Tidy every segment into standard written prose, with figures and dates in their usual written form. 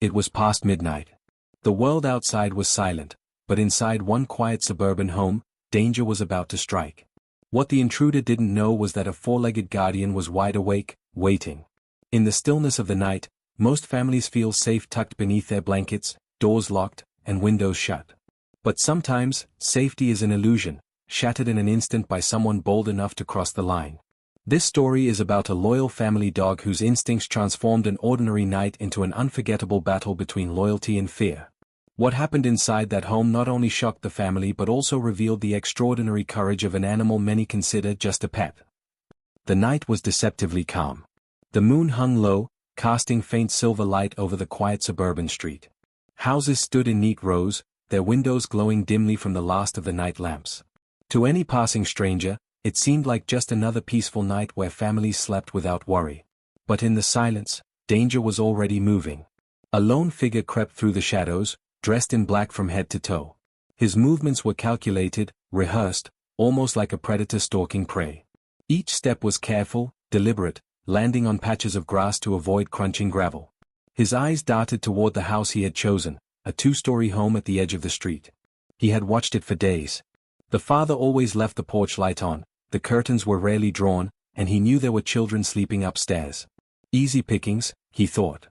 It was past midnight. The world outside was silent, but inside one quiet suburban home, danger was about to strike. What the intruder didn't know was that a four-legged guardian was wide awake, waiting. In the stillness of the night, most families feel safe tucked beneath their blankets, doors locked, and windows shut. But sometimes, safety is an illusion, shattered in an instant by someone bold enough to cross the line. This story is about a loyal family dog whose instincts transformed an ordinary night into an unforgettable battle between loyalty and fear. What happened inside that home not only shocked the family but also revealed the extraordinary courage of an animal many consider just a pet. The night was deceptively calm. The moon hung low, casting faint silver light over the quiet suburban street. Houses stood in neat rows, their windows glowing dimly from the last of the night lamps. To any passing stranger, it seemed like just another peaceful night where families slept without worry. But in the silence, danger was already moving. A lone figure crept through the shadows, dressed in black from head to toe. His movements were calculated, rehearsed, almost like a predator stalking prey. Each step was careful, deliberate, landing on patches of grass to avoid crunching gravel. His eyes darted toward the house he had chosen, a two-story home at the edge of the street. He had watched it for days. The father always left the porch light on, the curtains were rarely drawn, and he knew there were children sleeping upstairs. Easy pickings, he thought.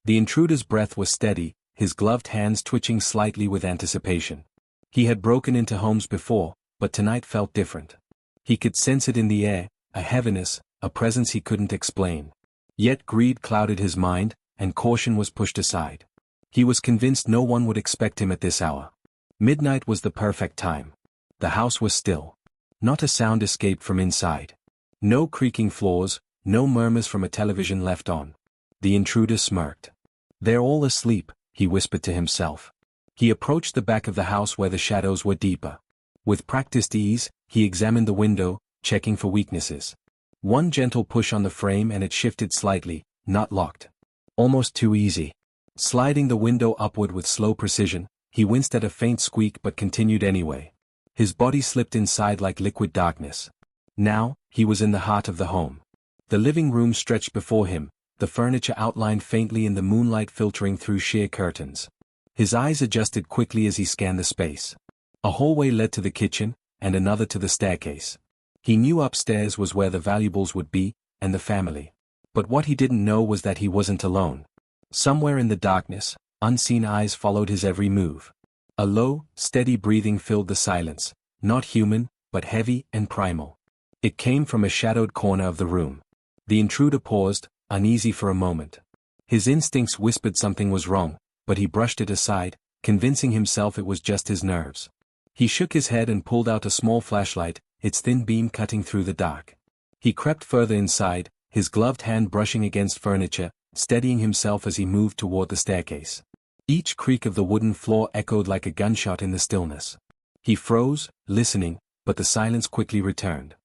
The intruder's breath was steady, his gloved hands twitching slightly with anticipation. He had broken into homes before, but tonight felt different. He could sense it in the air, a heaviness, a presence he couldn't explain. Yet greed clouded his mind, and caution was pushed aside. He was convinced no one would expect him at this hour. Midnight was the perfect time. The house was still. Not a sound escaped from inside. No creaking floors, no murmurs from a television left on. The intruder smirked. "They're all asleep," he whispered to himself. He approached the back of the house where the shadows were deeper. With practiced ease, he examined the window, checking for weaknesses. One gentle push on the frame and it shifted slightly, not locked. Almost too easy. Sliding the window upward with slow precision, he winced at a faint squeak but continued anyway. His body slipped inside like liquid darkness. Now, he was in the heart of the home. The living room stretched before him, the furniture outlined faintly in the moonlight filtering through sheer curtains. His eyes adjusted quickly as he scanned the space. A hallway led to the kitchen, and another to the staircase. He knew upstairs was where the valuables would be, and the family. But what he didn't know was that he wasn't alone. Somewhere in the darkness, unseen eyes followed his every move. A low, steady breathing filled the silence, not human, but heavy and primal. It came from a shadowed corner of the room. The intruder paused, uneasy for a moment. His instincts whispered something was wrong, but he brushed it aside, convincing himself it was just his nerves. He shook his head and pulled out a small flashlight, its thin beam cutting through the dark. He crept further inside, his gloved hand brushing against furniture, steadying himself as he moved toward the staircase. Each creak of the wooden floor echoed like a gunshot in the stillness. He froze, listening, but the silence quickly returned.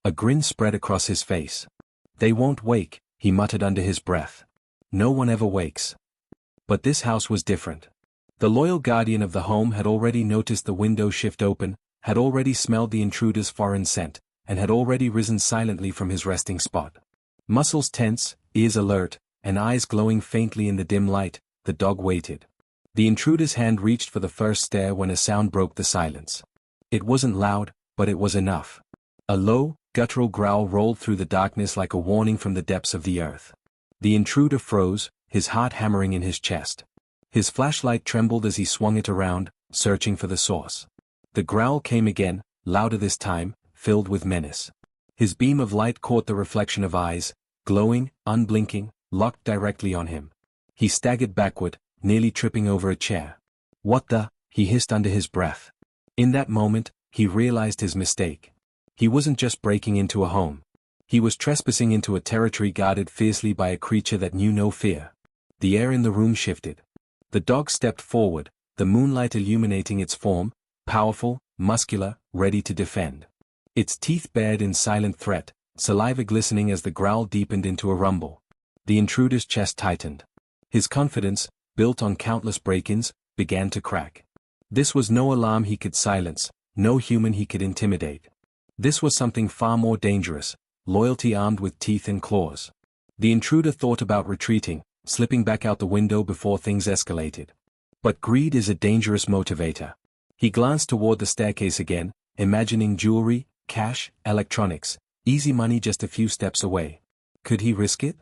A grin spread across his face. "They won't wake," he muttered under his breath. "No one ever wakes." But this house was different. The loyal guardian of the home had already noticed the window shift open, had already smelled the intruder's foreign scent, and had already risen silently from his resting spot. Muscles tense, ears alert, and eyes glowing faintly in the dim light, the dog waited. The intruder's hand reached for the first stair when a sound broke the silence. It wasn't loud, but it was enough. A low, guttural growl rolled through the darkness like a warning from the depths of the earth. The intruder froze, his heart hammering in his chest. His flashlight trembled as he swung it around, searching for the source. The growl came again, louder this time, filled with menace. His beam of light caught the reflection of eyes, glowing, unblinking, locked directly on him. He staggered backward, nearly tripping over a chair. "What the?" he hissed under his breath. In that moment, he realized his mistake. He wasn't just breaking into a home. He was trespassing into a territory guarded fiercely by a creature that knew no fear. The air in the room shifted. The dog stepped forward, the moonlight illuminating its form, powerful, muscular, ready to defend. Its teeth bared in silent threat, saliva glistening as the growl deepened into a rumble. The intruder's chest tightened. His confidence, built on countless break-ins, began to crack. This was no alarm he could silence, no human he could intimidate. This was something far more dangerous, loyalty armed with teeth and claws. The intruder thought about retreating, slipping back out the window before things escalated. But greed is a dangerous motivator. He glanced toward the staircase again, imagining jewelry, cash, electronics, easy money just a few steps away. Could he risk it?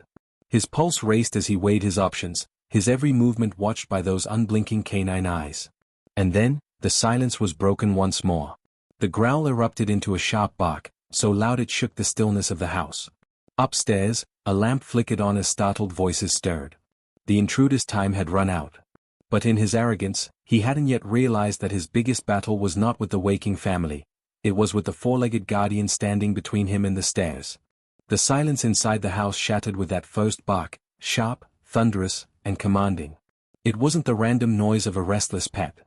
His pulse raced as he weighed his options, his every movement watched by those unblinking canine eyes. And then, the silence was broken once more. The growl erupted into a sharp bark, so loud it shook the stillness of the house. Upstairs, a lamp flickered on as startled voices stirred. The intruder's time had run out. But in his arrogance, he hadn't yet realized that his biggest battle was not with the waking family. It was with the four-legged guardian standing between him and the stairs. The silence inside the house shattered with that first bark, sharp, thunderous, and commanding. It wasn't the random noise of a restless pet.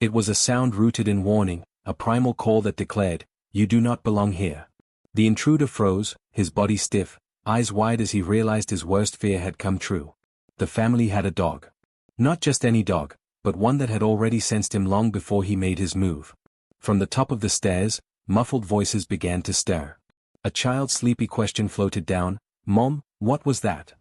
It was a sound rooted in warning, a primal call that declared, "You do not belong here." The intruder froze, his body stiff, eyes wide as he realized his worst fear had come true. The family had a dog. Not just any dog, but one that had already sensed him long before he made his move. From the top of the stairs, muffled voices began to stir. A child's sleepy question floated down, "Mom, what was that?"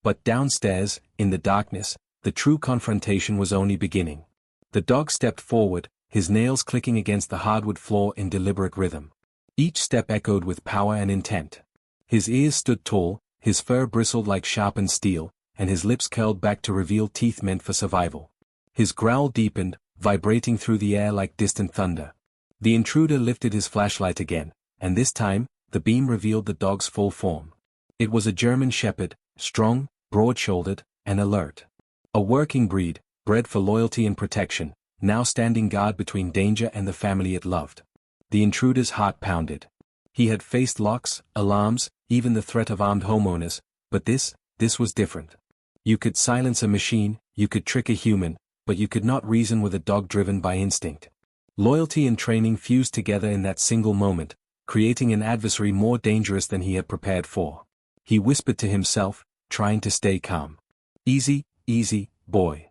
But downstairs, in the darkness, the true confrontation was only beginning. The dog stepped forward, his nails clicking against the hardwood floor in deliberate rhythm. Each step echoed with power and intent. His ears stood tall, his fur bristled like sharpened steel, and his lips curled back to reveal teeth meant for survival. His growl deepened, vibrating through the air like distant thunder. The intruder lifted his flashlight again, and this time, the beam revealed the dog's full form. It was a German shepherd, strong, broad-shouldered, and alert. A working breed, bred for loyalty and protection, now standing guard between danger and the family it loved. The intruder's heart pounded. He had faced locks, alarms, even the threat of armed homeowners, but this was different. You could silence a machine, you could trick a human, but you could not reason with a dog driven by instinct. Loyalty and training fused together in that single moment, creating an adversary more dangerous than he had prepared for. He whispered to himself, trying to stay calm. "Easy, easy, boy."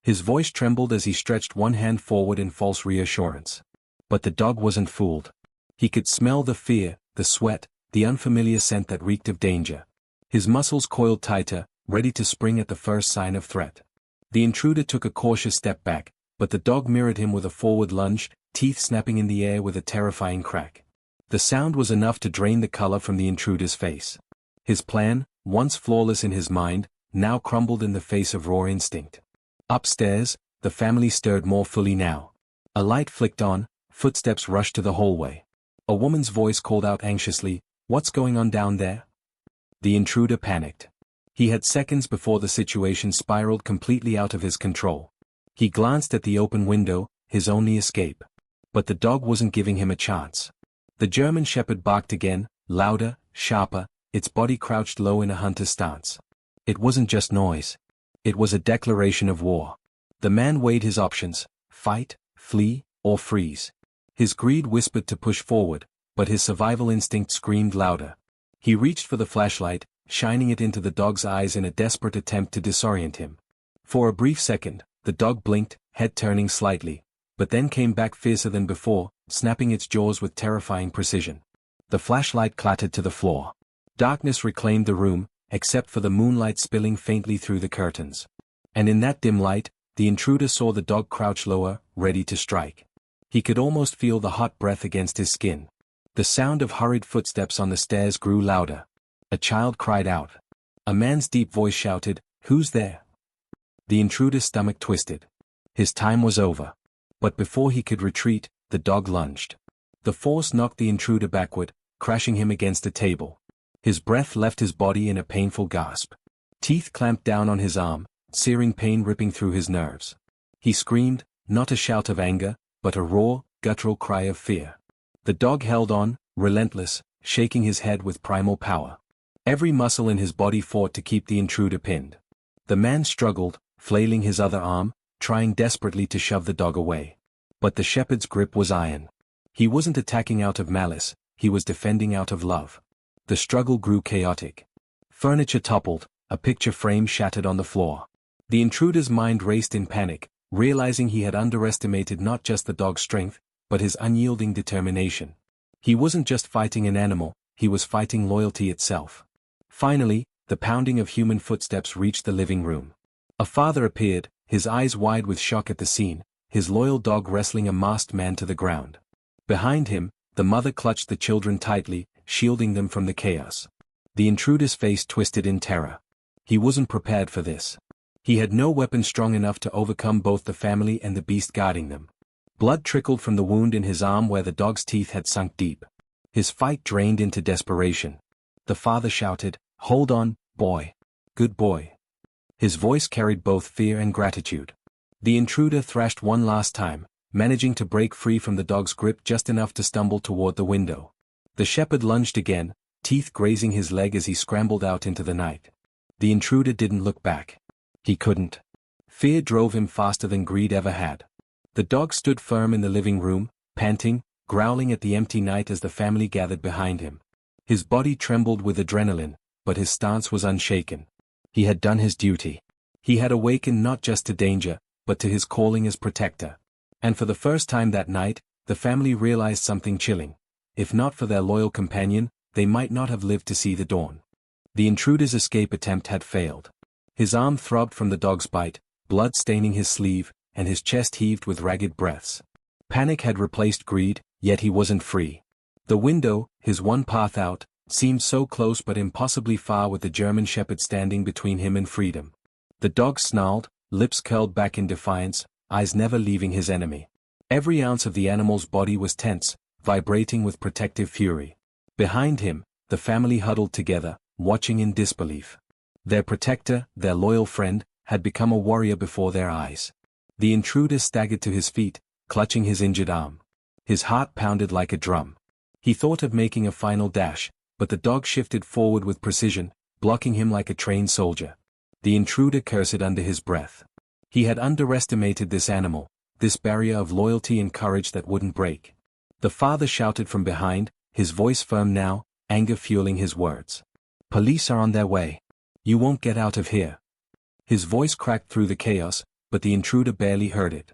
His voice trembled as he stretched one hand forward in false reassurance. But the dog wasn't fooled. He could smell the fear, the sweat, the unfamiliar scent that reeked of danger. His muscles coiled tighter, ready to spring at the first sign of threat. The intruder took a cautious step back, but the dog mirrored him with a forward lunge, teeth snapping in the air with a terrifying crack. The sound was enough to drain the color from the intruder's face. His plan, once flawless in his mind, now crumbled in the face of raw instinct. Upstairs, the family stirred more fully now. A light flicked on, footsteps rushed to the hallway. A woman's voice called out anxiously, "What's going on down there?" The intruder panicked. He had seconds before the situation spiraled completely out of his control. He glanced at the open window, his only escape. But the dog wasn't giving him a chance. The German shepherd barked again, louder, sharper, its body crouched low in a hunter's stance. It wasn't just noise. It was a declaration of war. The man weighed his options: fight, flee, or freeze. His greed whispered to push forward, but his survival instinct screamed louder. He reached for the flashlight, shining it into the dog's eyes in a desperate attempt to disorient him. For a brief second, the dog blinked, head turning slightly, but then came back fiercer than before, snapping its jaws with terrifying precision. The flashlight clattered to the floor. Darkness reclaimed the room, except for the moonlight spilling faintly through the curtains. And in that dim light, the intruder saw the dog crouch lower, ready to strike. He could almost feel the hot breath against his skin. The sound of hurried footsteps on the stairs grew louder. A child cried out. A man's deep voice shouted, "Who's there?" The intruder's stomach twisted. His time was over. But before he could retreat, the dog lunged. The force knocked the intruder backward, crashing him against a table. His breath left his body in a painful gasp. Teeth clamped down on his arm, searing pain ripping through his nerves. He screamed, not a shout of anger, but a raw, guttural cry of fear. The dog held on, relentless, shaking his head with primal power. Every muscle in his body fought to keep the intruder pinned. The man struggled, flailing his other arm, trying desperately to shove the dog away. But the shepherd's grip was iron. He wasn't attacking out of malice, he was defending out of love. The struggle grew chaotic. Furniture toppled, a picture frame shattered on the floor. The intruder's mind raced in panic, realizing he had underestimated not just the dog's strength, but his unyielding determination. He wasn't just fighting an animal, he was fighting loyalty itself. Finally, the pounding of human footsteps reached the living room. A father appeared, his eyes wide with shock at the scene, his loyal dog wrestling a masked man to the ground. Behind him, the mother clutched the children tightly, shielding them from the chaos. The intruder's face twisted in terror. He wasn't prepared for this. He had no weapon strong enough to overcome both the family and the beast guarding them. Blood trickled from the wound in his arm where the dog's teeth had sunk deep. His fight drained into desperation. The father shouted, "Hold on, boy. Good boy." His voice carried both fear and gratitude. The intruder thrashed one last time, managing to break free from the dog's grip just enough to stumble toward the window. The shepherd lunged again, teeth grazing his leg as he scrambled out into the night. The intruder didn't look back. He couldn't. Fear drove him faster than greed ever had. The dog stood firm in the living room, panting, growling at the empty night as the family gathered behind him. His body trembled with adrenaline, but his stance was unshaken. He had done his duty. He had awakened not just to danger, but to his calling as protector. And for the first time that night, the family realized something chilling. If not for their loyal companion, they might not have lived to see the dawn. The intruder's escape attempt had failed. His arm throbbed from the dog's bite, blood staining his sleeve, and his chest heaved with ragged breaths. Panic had replaced greed, yet he wasn't free. The window, his one path out, seemed so close but impossibly far with the German shepherd standing between him and freedom. The dog snarled, lips curled back in defiance, eyes never leaving his enemy. Every ounce of the animal's body was tense, vibrating with protective fury. Behind him, the family huddled together, watching in disbelief. Their protector, their loyal friend, had become a warrior before their eyes. The intruder staggered to his feet, clutching his injured arm. His heart pounded like a drum. He thought of making a final dash, but the dog shifted forward with precision, blocking him like a trained soldier. The intruder cursed under his breath. He had underestimated this animal, this barrier of loyalty and courage that wouldn't break. The father shouted from behind, his voice firm now, anger fueling his words. "Police are on their way. You won't get out of here." His voice cracked through the chaos, but the intruder barely heard it.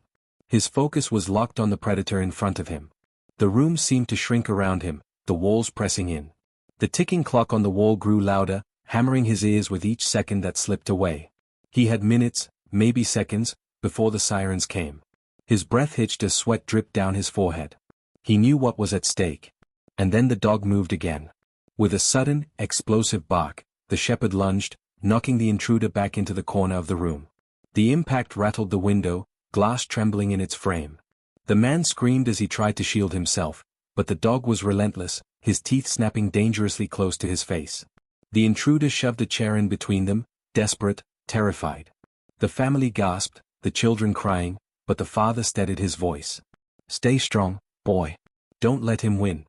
His focus was locked on the predator in front of him. The room seemed to shrink around him, the walls pressing in. The ticking clock on the wall grew louder, hammering his ears with each second that slipped away. He had minutes, maybe seconds, before the sirens came. His breath hitched as sweat dripped down his forehead. He knew what was at stake. And then the dog moved again. With a sudden, explosive bark, the shepherd lunged, knocking the intruder back into the corner of the room. The impact rattled the window, glass trembling in its frame. The man screamed as he tried to shield himself, but the dog was relentless, his teeth snapping dangerously close to his face. The intruder shoved a chair in between them, desperate, terrified. The family gasped, the children crying, but the father steadied his voice. "Stay strong, boy. Don't let him win."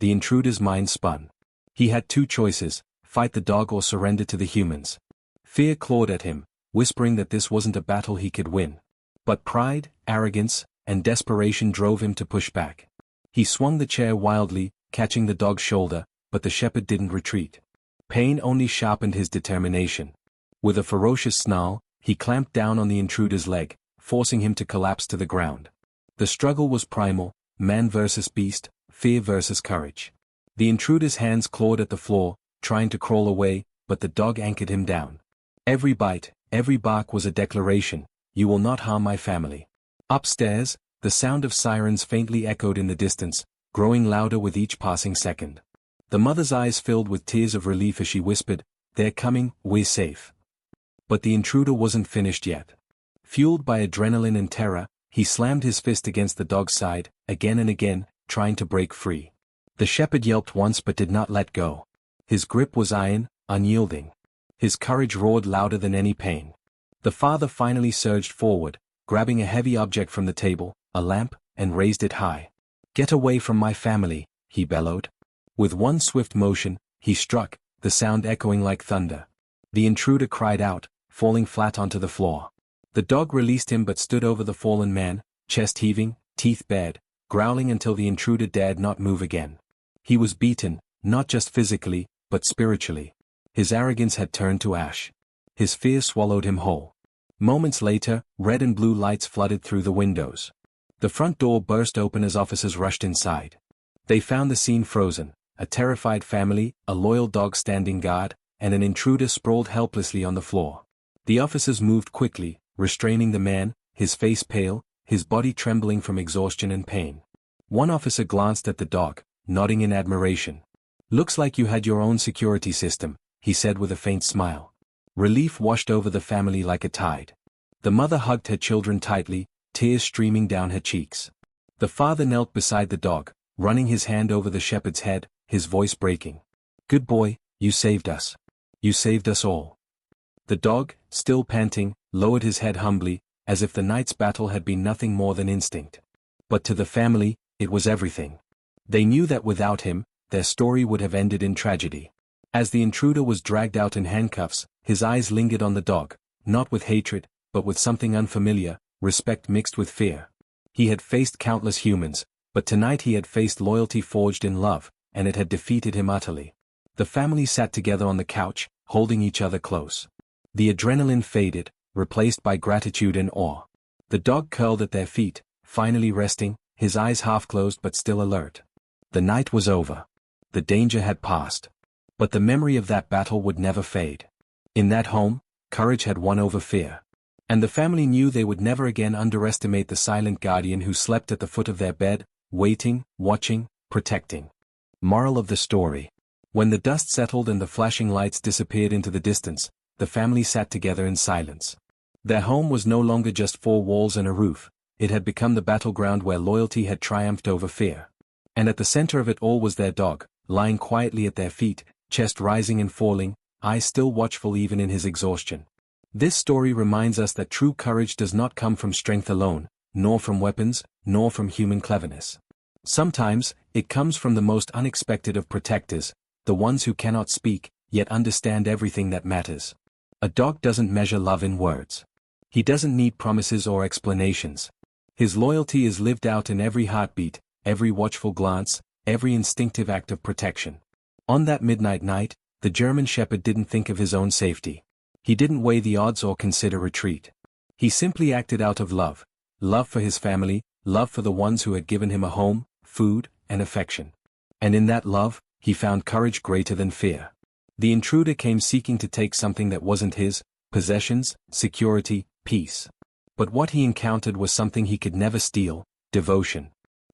The intruder's mind spun. He had two choices, fight the dog or surrender to the humans. Fear clawed at him, whispering that this wasn't a battle he could win. But pride, arrogance, and desperation drove him to push back. He swung the chair wildly, catching the dog's shoulder, but the shepherd didn't retreat. Pain only sharpened his determination. With a ferocious snarl, he clamped down on the intruder's leg, forcing him to collapse to the ground. The struggle was primal, man versus beast, fear versus courage. The intruder's hands clawed at the floor, trying to crawl away, but the dog anchored him down. Every bite, every bark was a declaration, "You will not harm my family." Upstairs, the sound of sirens faintly echoed in the distance, growing louder with each passing second. The mother's eyes filled with tears of relief as she whispered, "They're coming, we're safe." But the intruder wasn't finished yet. Fueled by adrenaline and terror, he slammed his fist against the dog's side, again and again, trying to break free. The shepherd yelped once but did not let go. His grip was iron, unyielding. His courage roared louder than any pain. The father finally surged forward, grabbing a heavy object from the table, a lamp, and raised it high. "Get away from my family," he bellowed. With one swift motion, he struck, the sound echoing like thunder. The intruder cried out, falling flat onto the floor. The dog released him but stood over the fallen man, chest heaving, teeth bared, growling until the intruder dared not move again. He was beaten, not just physically, but spiritually. His arrogance had turned to ash. His fear swallowed him whole. Moments later, red and blue lights flooded through the windows. The front door burst open as officers rushed inside. They found the scene frozen, a terrified family, a loyal dog standing guard, and an intruder sprawled helplessly on the floor. The officers moved quickly, restraining the man, his face pale, his body trembling from exhaustion and pain. One officer glanced at the dog, nodding in admiration. "Looks like you had your own security system," he said with a faint smile. Relief washed over the family like a tide. The mother hugged her children tightly, tears streaming down her cheeks. The father knelt beside the dog, running his hand over the shepherd's head, his voice breaking. "Good boy, you saved us. You saved us all." The dog, still panting, lowered his head humbly, as if the night's battle had been nothing more than instinct. But to the family, it was everything. They knew that without him, their story would have ended in tragedy. As the intruder was dragged out in handcuffs, his eyes lingered on the dog, not with hatred, but with something unfamiliar, respect mixed with fear. He had faced countless humans, but tonight he had faced loyalty forged in love, and it had defeated him utterly. The family sat together on the couch, holding each other close. The adrenaline faded, replaced by gratitude and awe. The dog curled at their feet, finally resting, his eyes half closed but still alert. The night was over. The danger had passed. But the memory of that battle would never fade. In that home, courage had won over fear. And the family knew they would never again underestimate the silent guardian who slept at the foot of their bed, waiting, watching, protecting. Moral of the story. When the dust settled and the flashing lights disappeared into the distance, the family sat together in silence. Their home was no longer just four walls and a roof, it had become the battleground where loyalty had triumphed over fear. And at the center of it all was their dog, lying quietly at their feet, chest rising and falling, eyes still watchful even in his exhaustion. This story reminds us that true courage does not come from strength alone, nor from weapons, nor from human cleverness. Sometimes, it comes from the most unexpected of protectors, the ones who cannot speak, yet understand everything that matters. A dog doesn't measure love in words. He doesn't need promises or explanations. His loyalty is lived out in every heartbeat, every watchful glance, every instinctive act of protection. On that midnight night, the German shepherd didn't think of his own safety. He didn't weigh the odds or consider retreat. He simply acted out of love. Love for his family, love for the ones who had given him a home, food, and affection. And in that love, he found courage greater than fear. The intruder came seeking to take something that wasn't his, possessions, security, peace. But what he encountered was something he could never steal, devotion.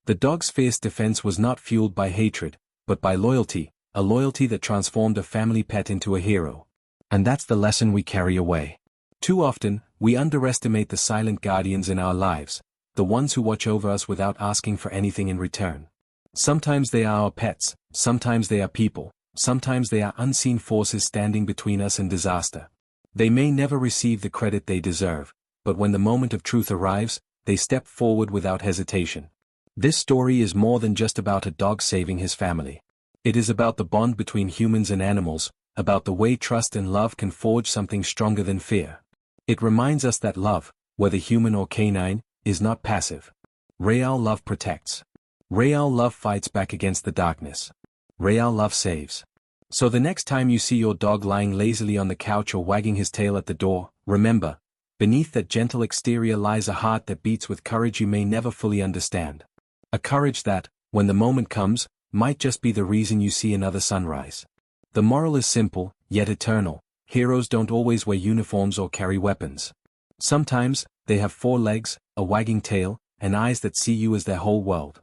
The dog's fierce defense was not fueled by hatred, but by loyalty, a loyalty that transformed a family pet into a hero. And that's the lesson we carry away. Too often, we underestimate the silent guardians in our lives, the ones who watch over us without asking for anything in return. Sometimes they are our pets, sometimes they are people, sometimes they are unseen forces standing between us and disaster. They may never receive the credit they deserve, but when the moment of truth arrives, they step forward without hesitation. This story is more than just about a dog saving his family. It is about the bond between humans and animals, about the way trust and love can forge something stronger than fear. It reminds us that love, whether human or canine, is not passive. Real love protects. Real love fights back against the darkness. Real love saves. So the next time you see your dog lying lazily on the couch or wagging his tail at the door, remember, beneath that gentle exterior lies a heart that beats with courage you may never fully understand. A courage that, when the moment comes, might just be the reason you see another sunrise. The moral is simple, yet eternal. Heroes don't always wear uniforms or carry weapons. Sometimes, they have four legs, a wagging tail, and eyes that see you as their whole world.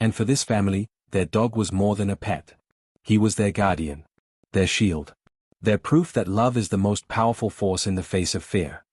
And for this family, their dog was more than a pet. He was their guardian. Their shield. Their proof that love is the most powerful force in the face of fear.